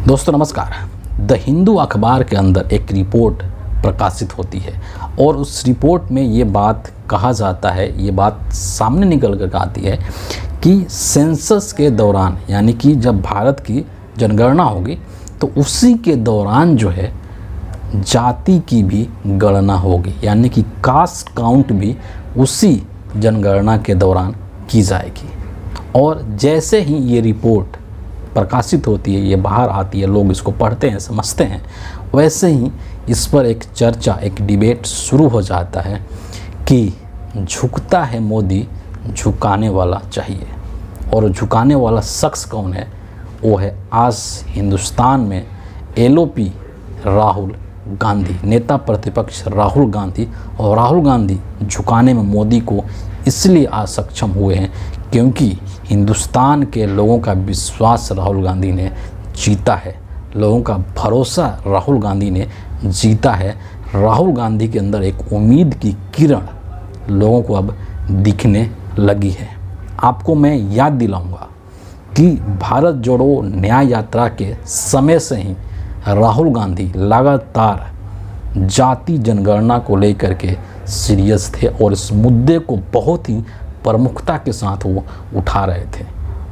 दोस्तों नमस्कार। द हिंदू अखबार के अंदर एक रिपोर्ट प्रकाशित होती है और उस रिपोर्ट में ये बात कहा जाता है, ये बात सामने निकल कर आती है कि सेंसस के दौरान, यानी कि जब भारत की जनगणना होगी तो उसी के दौरान जो है जाति की भी गणना होगी, यानी कि कास्ट काउंट भी उसी जनगणना के दौरान की जाएगी। और जैसे ही ये रिपोर्ट प्रकाशित होती है, ये बाहर आती है, लोग इसको पढ़ते हैं, समझते हैं, वैसे ही इस पर एक चर्चा, एक डिबेट शुरू हो जाता है कि झुकता है मोदी, झुकाने वाला चाहिए। और झुकाने वाला शख्स कौन है? वो है आज हिंदुस्तान में LOP राहुल गांधी, नेता प्रतिपक्ष राहुल गांधी। और राहुल गांधी झुकाने में मोदी को इसलिए असक्षम हुए हैं क्योंकि हिंदुस्तान के लोगों का विश्वास राहुल गांधी ने जीता है, लोगों का भरोसा राहुल गांधी ने जीता है। राहुल गांधी के अंदर एक उम्मीद की किरण लोगों को अब दिखने लगी है। आपको मैं याद दिलाऊंगा कि भारत जोड़ो न्याय यात्रा के समय से ही राहुल गांधी लगातार जाति जनगणना को लेकर के सीरियस थे और इस मुद्दे को बहुत ही प्रमुखता के साथ वो उठा रहे थे।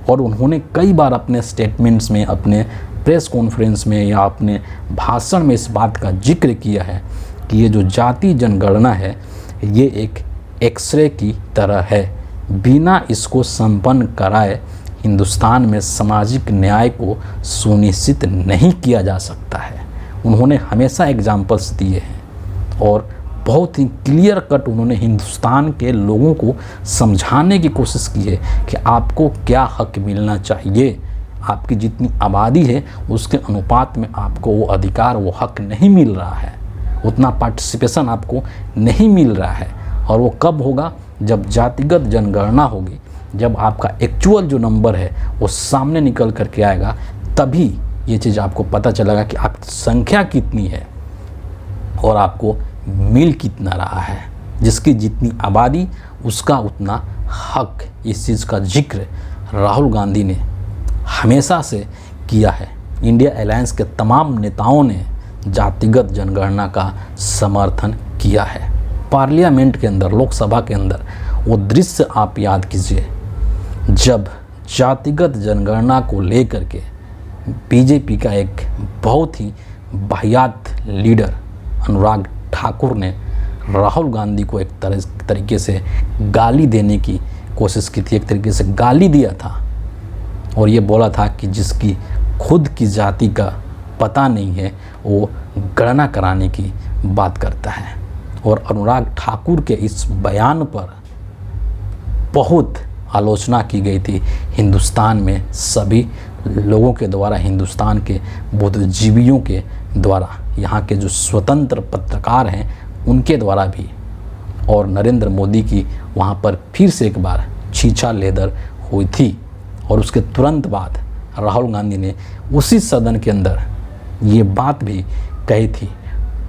और उन्होंने कई बार अपने स्टेटमेंट्स में, अपने प्रेस कॉन्फ्रेंस में या अपने भाषण में इस बात का जिक्र किया है कि ये जो जाति जनगणना है ये एक एक्सरे की तरह है, बिना इसको संपन्न कराए हिंदुस्तान में सामाजिक न्याय को सुनिश्चित नहीं किया जा सकता है। उन्होंने हमेशा एग्जाम्पल्स दिए हैं और बहुत ही क्लियर कट उन्होंने हिंदुस्तान के लोगों को समझाने की कोशिश की है कि आपको क्या हक मिलना चाहिए। आपकी जितनी आबादी है उसके अनुपात में आपको वो अधिकार, वो हक नहीं मिल रहा है, उतना पार्टिसिपेशन आपको नहीं मिल रहा है। और वो कब होगा? जब जातिगत जनगणना होगी, जब आपका एक्चुअल जो नंबर है वो सामने निकल करके आएगा, तभी ये चीज़ आपको पता चलेगा कि आपकी संख्या कितनी है और आपको मिल कितना रहा है। जिसकी जितनी आबादी उसका उतना हक। इस चीज़ का जिक्र राहुल गांधी ने हमेशा से किया है। इंडिया अलायंस के तमाम नेताओं ने जातिगत जनगणना का समर्थन किया है। पार्लियामेंट के अंदर, लोकसभा के अंदर वो दृश्य आप याद कीजिए जब जातिगत जनगणना को लेकर के बीजेपी का एक बहुत ही वाहियात लीडर अनुराग ठाकुर ने राहुल गांधी को एक तरीके से गाली देने की कोशिश की थी, एक तरीके से गाली दिया था और ये बोला था कि जिसकी खुद की जाति का पता नहीं है वो गणना कराने की बात करता है। और अनुराग ठाकुर के इस बयान पर बहुत आलोचना की गई थी हिंदुस्तान में सभी लोगों के द्वारा, हिंदुस्तान के बुद्धिजीवियों के द्वारा, यहाँ के जो स्वतंत्र पत्रकार हैं उनके द्वारा भी। और नरेंद्र मोदी की वहाँ पर फिर से एक बार छीछा लेदर हुई थी। और उसके तुरंत बाद राहुल गांधी ने उसी सदन के अंदर ये बात भी कही थी,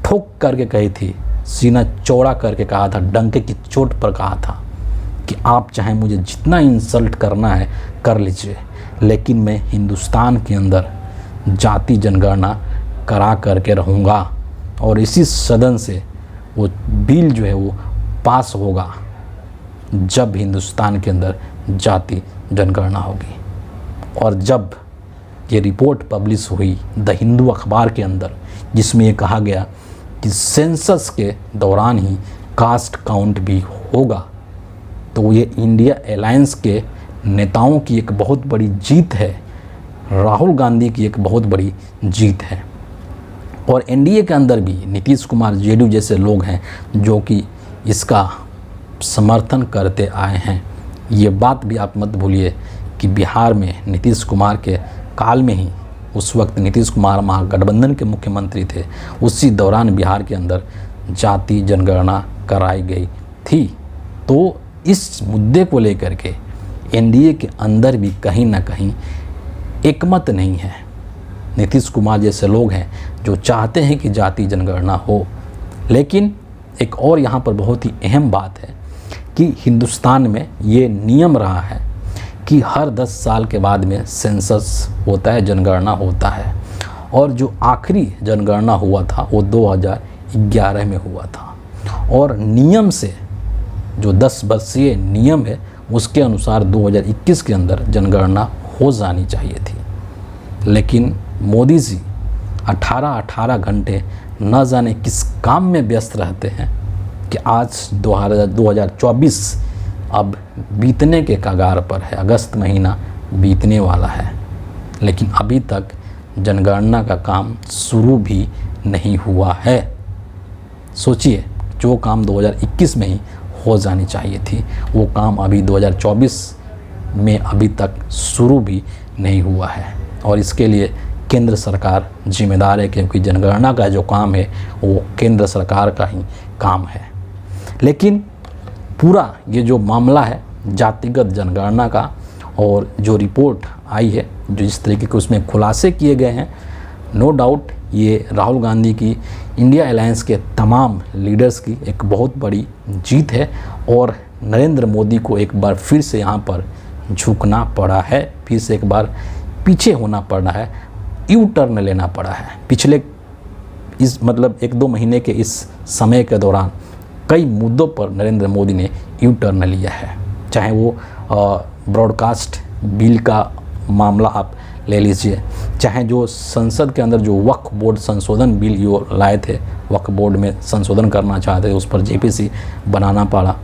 ठोक करके कही थी, सीना चौड़ा करके कहा था, डंके की चोट पर कहा था कि आप चाहे मुझे जितना इंसल्ट करना है कर लीजिए, लेकिन मैं हिंदुस्तान के अंदर जाति जनगणना करा करके रहूँगा। और इसी सदन से वो बिल जो है वो पास होगा जब हिंदुस्तान के अंदर जाति जनगणना होगी। और जब ये रिपोर्ट पब्लिश हुई द हिंदू अखबार के अंदर, जिसमें ये कहा गया कि सेंसस के दौरान ही कास्ट काउंट भी होगा, तो ये इंडिया अलायंस के नेताओं की एक बहुत बड़ी जीत है, राहुल गांधी की एक बहुत बड़ी जीत है। और NDA के अंदर भी नीतीश कुमार, JDU जैसे लोग हैं जो कि इसका समर्थन करते आए हैं। ये बात भी आप मत भूलिए कि बिहार में नीतीश कुमार के काल में ही, उस वक्त नीतीश कुमार महागठबंधन के मुख्यमंत्री थे, उसी दौरान बिहार के अंदर जाति जनगणना कराई गई थी। तो इस मुद्दे को लेकर के NDA के अंदर भी कहीं ना कहीं एकमत नहीं है। नीतीश कुमार जैसे लोग हैं जो चाहते हैं कि जाति जनगणना हो। लेकिन एक और यहाँ पर बहुत ही अहम बात है कि हिंदुस्तान में ये नियम रहा है कि हर 10 साल के बाद में सेंसस होता है, जनगणना होता है। और जो आखिरी जनगणना हुआ था वो 2011 में हुआ था। और नियम से जो 10 वर्षीय नियम है उसके अनुसार 2021 के अंदर जनगणना हो जानी चाहिए थी। लेकिन मोदी जी 18 घंटे न जाने किस काम में व्यस्त रहते हैं कि आज 2024 अब बीतने के कगार पर है, अगस्त महीना बीतने वाला है, लेकिन अभी तक जनगणना का काम शुरू भी नहीं हुआ है। सोचिए, जो काम 2021 में ही हो जानी चाहिए थी वो काम अभी 2024 में अभी तक शुरू भी नहीं हुआ है। और इसके लिए केंद्र सरकार जिम्मेदार है, क्योंकि जनगणना का जो काम है वो केंद्र सरकार का ही काम है। लेकिन पूरा ये जो मामला है जातिगत जनगणना का और जो रिपोर्ट आई है, जो जिस तरीके के उसमें खुलासे किए गए हैं, नो डाउट ये राहुल गांधी की इंडिया अलायंस के तमाम लीडर्स की एक बहुत बड़ी जीत है। और नरेंद्र मोदी को एक बार फिर से यहाँ पर झुकना पड़ा है, फिर से एक बार पीछे होना पड़ा है, यू टर्न लेना पड़ा है। पिछले इस 1-2 महीने के इस समय के दौरान कई मुद्दों पर नरेंद्र मोदी ने यू टर्न लिया है। चाहे वो ब्रॉडकास्ट बिल का मामला आप ले लीजिए, चाहे जो संसद के अंदर जो वक्फ बोर्ड संशोधन बिल जो लाए थे, वक्फ बोर्ड में संशोधन करना चाहते थे, उस पर जेपीसी बनाना पड़ा,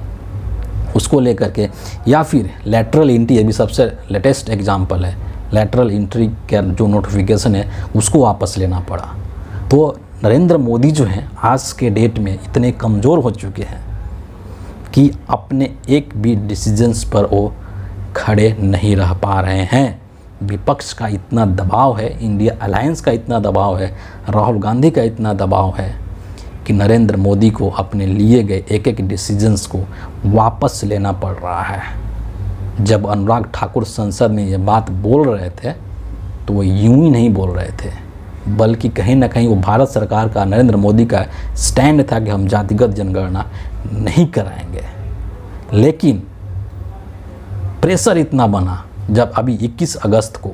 उसको लेकर के, या फिर लैटरल एंट्री, अभी सबसे लेटेस्ट एग्जांपल है, लैटरल एंट्री का जो नोटिफिकेशन है उसको वापस लेना पड़ा। तो नरेंद्र मोदी जो हैं आज के डेट में इतने कमज़ोर हो चुके हैं कि अपने एक भी डिसीजंस पर वो खड़े नहीं रह पा रहे हैं। विपक्ष का इतना दबाव है, इंडिया अलायंस का इतना दबाव है, राहुल गांधी का इतना दबाव है कि नरेंद्र मोदी को अपने लिए गए एक डिसीजंस को वापस लेना पड़ रहा है। जब अनुराग ठाकुर संसद में ये बात बोल रहे थे तो वो यूं ही नहीं बोल रहे थे, बल्कि कहीं ना कहीं वो भारत सरकार का, नरेंद्र मोदी का स्टैंड था कि हम जातिगत जनगणना नहीं कराएंगे। लेकिन प्रेशर इतना बना जब अभी 21 अगस्त को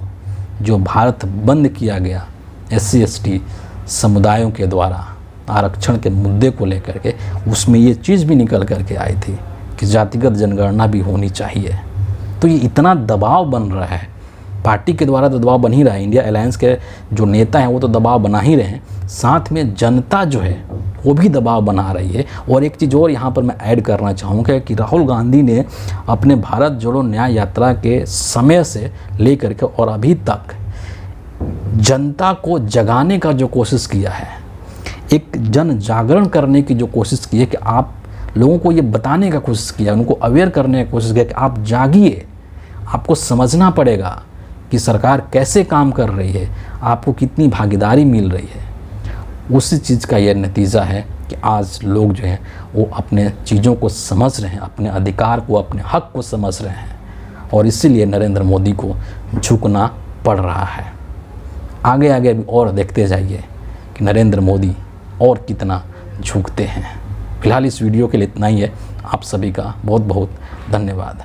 जो भारत बंद किया गया SC/ST समुदायों के द्वारा आरक्षण के मुद्दे को लेकर के, उसमें ये चीज़ भी निकल करके आई थी कि जातिगत जनगणना भी होनी चाहिए। तो ये इतना दबाव बन रहा है, पार्टी के द्वारा तो दबाव बन ही रहा है, इंडिया अलायंस के जो नेता हैं वो तो दबाव बना ही रहे हैं, साथ में जनता जो है वो भी दबाव बना रही है। और एक चीज़ और यहाँ पर मैं ऐड करना चाहूँगा कि राहुल गांधी ने अपने भारत जोड़ो न्याय यात्रा के समय से लेकर के और अभी तक जनता को जगाने का जो कोशिश किया है, एक जन जागरण करने की जो कोशिश की है कि आप लोगों को ये बताने का कोशिश किया, उनको अवेयर करने की कोशिश किया कि आप जागिए, आपको समझना पड़ेगा कि सरकार कैसे काम कर रही है, आपको कितनी भागीदारी मिल रही है। उसी चीज़ का यह नतीजा है कि आज लोग जो हैं वो अपने चीज़ों को समझ रहे हैं, अपने अधिकार को, अपने हक को समझ रहे हैं, और इसीलिए नरेंद्र मोदी को झुकना पड़ रहा है। आगे आगे भी और देखते जाइए कि नरेंद्र मोदी और कितना झुकते हैं। फिलहाल इस वीडियो के लिए इतना ही है। आप सभी का बहुत बहुत धन्यवाद।